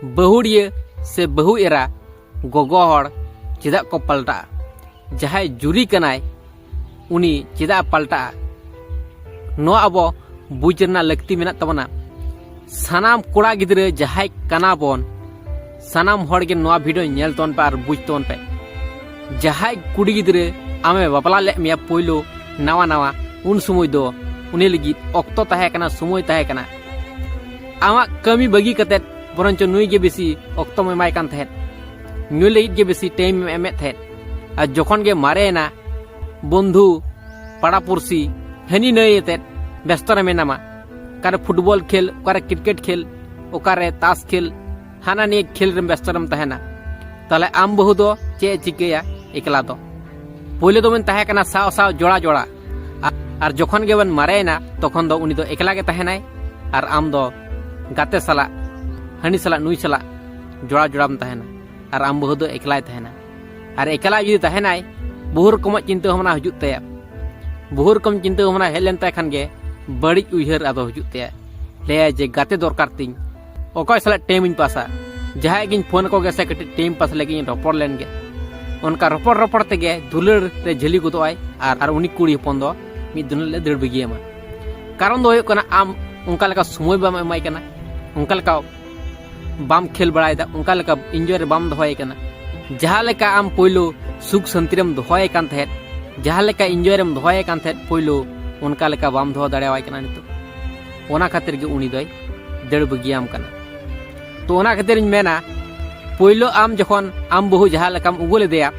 बहुड़िया से बहु एरा गोगो हड़ चेदा को पलटा जहां जुरी कनाय उनी चेदा पलटा नो अबो बुझना लगती मेना तबना सानाम कोड़ा गिद्रे जहां कना बोन सानाम हड़ के नोआ वीडियो नेल तोन पे और बुझ तोन पे जहां कुड़ी गिद्रे आमे बापला ले मिया पोइलो नावा नावा उन समय दो उनी लगी ऑक्तो तहे कना समय तहे कना आमा कमी बगी कते बरंच नुई के बेसी ऑक्तो में माय कान थे नुई लगी के बेसी टाइम में एमे थे आ जखन के मारे ना बंधु पाड़ा पुरसी हनी नई ते व्यस्त रे मेनामा कारे फुटबॉल खेल कारे क्रिकेट खेल ओकारे ताश खेल हाना ने खेल रे व्यस्त रम तहेना ताले आम बहु दो चे चिकेया एकला दो पहिले दो मन तहे कना साव साव जोड़ा जोड़ा और जखन के बन मारे ना तखन दो उनी दो एकला के तहेनाय और आम दो गाते सला हनी सला नुई सला जोड़ा जोड़ाम तहेना और आम बहु दो एकलाय तहेना और एकला जुदी तहेनाय बहु रकम चिंता भावना हजुत तया बहु रकम चिंता भावना हेज लेन खान गे बड़ी उइहर आदो हजुत तया ले जे गाते दरकार तिन ओकय सला टाइम इन पासा जहां गिन फोन को गेसे कटी टाइम पास लगी रपड़ लेन गे उनका रपड़ रपड़ तेगे दुलर रे झली गुदोय और उनी कुड़ी हपन दो मी दुनल ले दड़ बगियमा कारण दो होय कना आम उनका लका समय बाम एमाय कना उनका लका बाम खेल बड़ाय दा उनका लका एंजॉय रे बाम दोहय कना जहां लेका आम पोइलो सुख संतिरम दोहय कान थे जहां लेका एंजॉय रम दोहय कान थे पोइलो उनका लेका बाम दोह दाड़ेवाय कना नितो ओना खातिर गे उनी दोय दड़ बगियाम कना तो ओना खातिर मेना पोइलो आम जखन आम बहु जहां लेकाम उगो लेदेया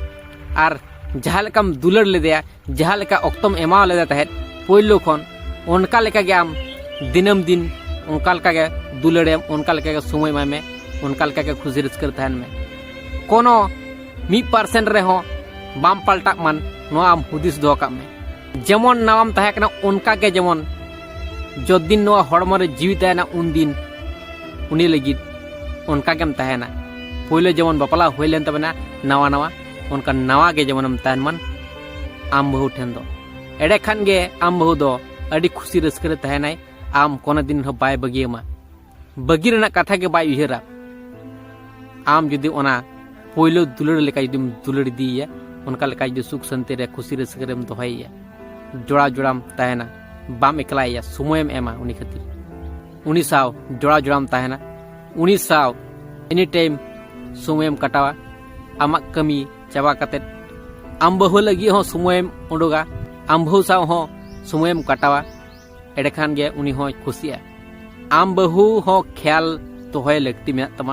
और जहां लेकाम दुलर लेदेया जहां लेका ऑक्तम एमा लेदा तहे पोइलो खन उनका लेका गे आम दिनम दिन उनका लेका गे दुलड़ेम उनका लेका गे समय माय में उनका लेका गे खुशी रस्कर तहन में कोनो 1% रे हो बाम पलटा मन नो आम हुदिस दो का में जेमन नाम तहे कना उनका के जेमन जो दिन नो हड़मो रे जीवित है ना उन दिन उनी लगी उनका केम तहे ना पहिले जेमन बापला होइलेन तबना नवा नवा उनका नवा के जेमन तहन मन आम बहु ठेन दो एडे खान गे आम बहु दो अडी खुशी रस्कर तहनाय आम कोना दिन हो बाय बगियमा बगी रना कथा के बाय उहेरा आम जुदी ओना पोइलो दुलड़ लेका जुदी दुलड़ दिया उनका लेका जुदी सुख शांति रे खुशी रस्कर में दोहैया जोड़ा जोड़ाम तहना बाम एकलाया समयम एमा उनी खातिर उनी साव जोड़ा जोड़ाम तहना उनी साव एनी टाइम समयम कटावा आमा कमी चाबा कते आम बहु लगी हो समयम उडोगा आम बहु साव हो समयम कटावा एडे खान गे उनी हो खुशिया आम बहु हो ख्याल दोहय लगती में तमा